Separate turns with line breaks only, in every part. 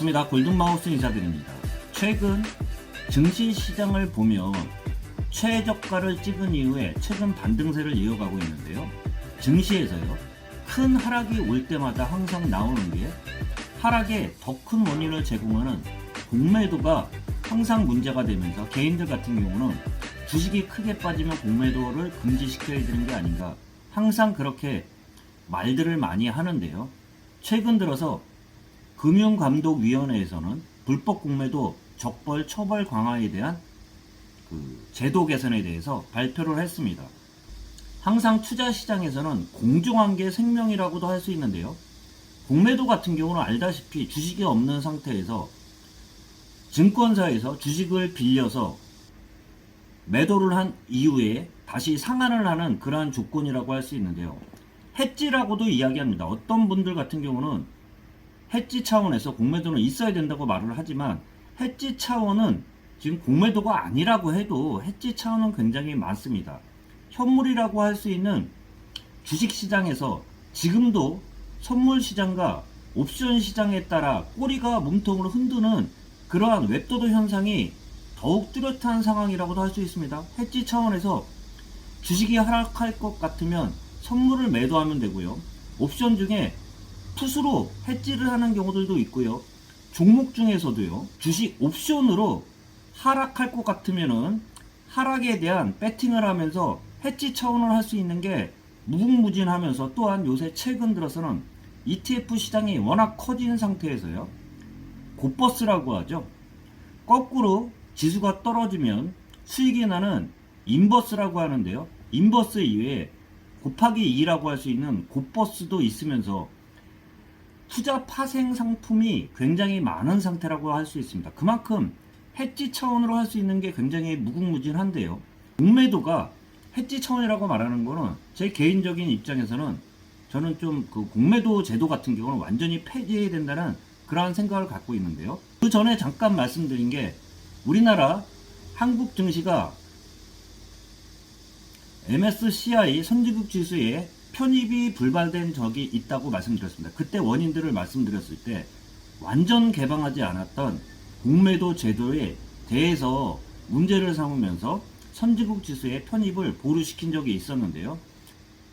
반갑습니다. 골든마우스 인사드립니다. 최근 증시시장을 보면 최저가를 찍은 이후에 최근 반등세를 이어가고 있는데요. 증시에서요, 큰 하락이 올 때마다 항상 나오는 게 하락에 더 큰 원인을 제공하는 공매도가 항상 문제가 되면서 개인들 같은 경우는 주식이 크게 빠지면 공매도를 금지시켜야 되는 게 아닌가, 항상 그렇게 말들을 많이 하는데요. 최근 들어서 금융감독위원회에서는 불법 공매도 적벌 처벌 강화에 대한 제도 개선에 대해서 발표를 했습니다. 항상 투자 시장에서는 공정한 게 생명이라고도 할 수 있는데요. 공매도 같은 경우는 알다시피 주식이 없는 상태에서 증권사에서 주식을 빌려서 매도를 한 이후에 다시 상환을 하는 그러한 조건이라고 할 수 있는데요. 해지라고도 이야기합니다. 어떤 분들 같은 경우는 해지 차원에서 공매도는 있어야 된다고 말을 하지만, 해지 차원은 지금 공매도가 아니라고 해도 해지 차원은 굉장히 많습니다. 현물이라고 할 수 있는 주식시장에서 지금도 선물시장과 옵션 시장에 따라 꼬리가 몸통으로 흔드는 그러한 웹도도 현상이 더욱 뚜렷한 상황이라고도 할 수 있습니다. 해지 차원에서 주식이 하락할 것 같으면 선물을 매도하면 되고요. 옵션 중에 풋으로 해지를 하는 경우들도 있고요. 종목 중에서도요, 주식 옵션으로 하락할 것 같으면은 하락에 대한 배팅을 하면서 해지 차원을 할 수 있는 게 무궁무진하면서, 또한 요새 최근 들어서는 ETF 시장이 워낙 커진 상태에서요, 곧버스라고 하죠. 거꾸로 지수가 떨어지면 수익이 나는 인버스라고 하는데요. 인버스 이외에 곱하기 2라고 할 수 있는 곧버스도 있으면서 투자 파생 상품이 굉장히 많은 상태라고 할 수 있습니다. 그만큼 해지 차원으로 할 수 있는 게 굉장히 무궁무진한데요. 공매도가 해지 차원이라고 말하는 거는 제 개인적인 입장에서는 저는 좀 공매도 제도 같은 경우는 완전히 폐지해야 된다는 그러한 생각을 갖고 있는데요. 그 전에 잠깐 말씀드린 게, 우리나라 한국 증시가 MSCI 선진국 지수에 편입이 불발된 적이 있다고 말씀드렸습니다. 그때 원인들을 말씀드렸을 때 완전 개방하지 않았던 공매도 제도에 대해서 문제를 삼으면서 선진국 지수의 편입을 보류시킨 적이 있었는데요.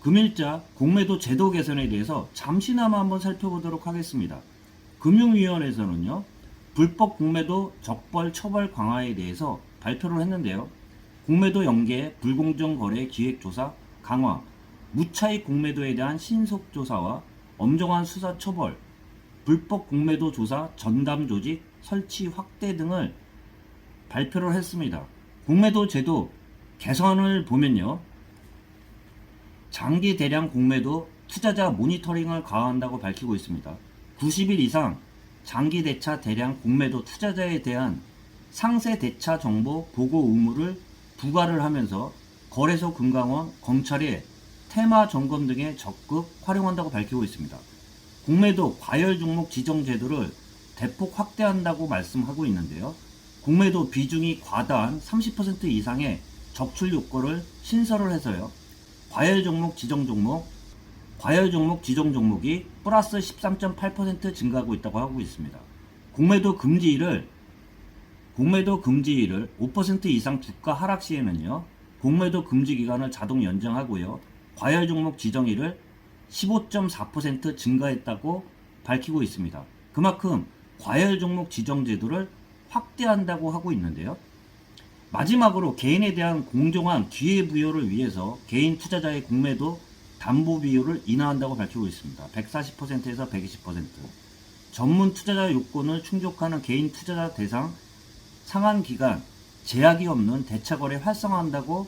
금일자 공매도 제도 개선에 대해서 잠시나마 한번 살펴보도록 하겠습니다. 금융위원회에서는요, 불법 공매도 적벌 처벌 강화에 대해서 발표를 했는데요. 공매도 연계 불공정 거래 기획 조사 강화, 무차익 공매도에 대한 신속 조사와 엄정한 수사 처벌, 불법 공매도 조사 전담 조직 설치 확대 등을 발표를 했습니다. 공매도 제도 개선을 보면요, 장기 대량 공매도 투자자 모니터링을 강화한다고 밝히고 있습니다. 90일 이상 장기 대차 대량 공매도 투자자에 대한 상세 대차 정보 보고 의무를 부과를 하면서 거래소 금감원, 검찰의 테마 점검 등에 적극 활용한다고 밝히고 있습니다. 공매도 과열 종목 지정 제도를 대폭 확대한다고 말씀하고 있는데요. 공매도 비중이 과다한 30% 이상의 적출 요건을 신설을 해서요, 과열 종목 지정 종목이 플러스 13.8% 증가하고 있다고 하고 있습니다. 공매도 금지일을 5% 이상 주가 하락 시에는요, 공매도 금지 기간을 자동 연장하고요, 과열 종목 지정일을 15.4% 증가했다고 밝히고 있습니다. 그만큼 과열 종목 지정 제도를 확대한다고 하고 있는데요. 마지막으로 개인에 대한 공정한 기회부여를 위해서 개인 투자자의 공매도 담보 비율을 인하한다고 밝히고 있습니다. 140%에서 120%. 전문 투자자 요건을 충족하는 개인 투자자 대상 상한 기간 제약이 없는 대차거래 활성화한다고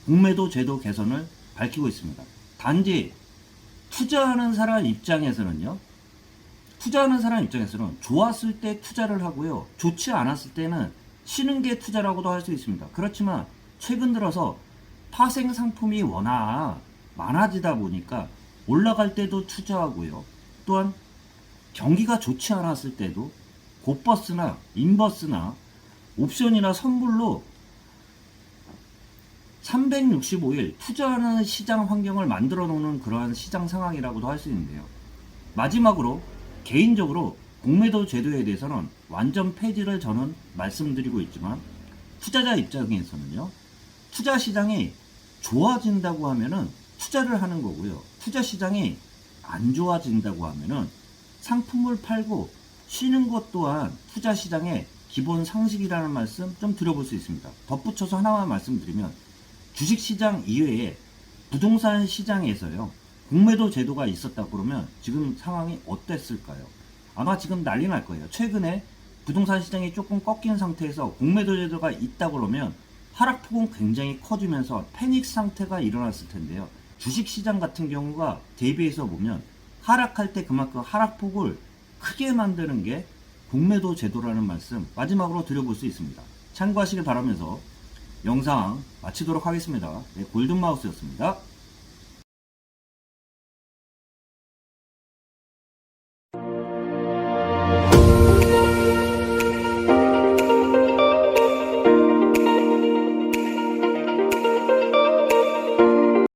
공매도 제도 개선을 밝히고 있습니다. 단지 투자하는 사람 입장에서는 좋았을 때 투자를 하고요, 좋지 않았을 때는 쉬는 게 투자라고도 할 수 있습니다. 그렇지만 최근 들어서 파생 상품이 워낙 많아지다 보니까 올라갈 때도 투자하고요, 또한 경기가 좋지 않았을 때도 곧버스나 인버스나 옵션이나 선물로 365일 투자하는 시장 환경을 만들어 놓는 그러한 시장 상황이라고도 할 수 있는데요. 마지막으로 개인적으로 공매도 제도에 대해서는 완전 폐지를 저는 말씀드리고 있지만 투자자 입장에서는요. 투자 시장이 좋아진다고 하면은 투자를 하는 거고요. 투자 시장이 안 좋아진다고 하면은 상품을 팔고 쉬는 것 또한 투자 시장의 기본 상식이라는 말씀 좀 드려볼 수 있습니다. 덧붙여서 하나만 말씀드리면 주식 시장 이외에 부동산 시장에서요. 공매도 제도가 있었다 그러면 지금 상황이 어땠을까요? 아마 지금 난리 날 거예요. 최근에 부동산 시장이 조금 꺾인 상태에서 공매도 제도가 있다 그러면 하락폭은 굉장히 커지면서 패닉 상태가 일어났을 텐데요. 주식 시장 같은 경우가 대비해서 보면 하락할 때 그만큼 하락폭을 크게 만드는 게 공매도 제도라는 말씀 마지막으로 드려볼 수 있습니다. 참고하시길 바라면서 영상 마치도록 하겠습니다. 네, 골든마우스였습니다.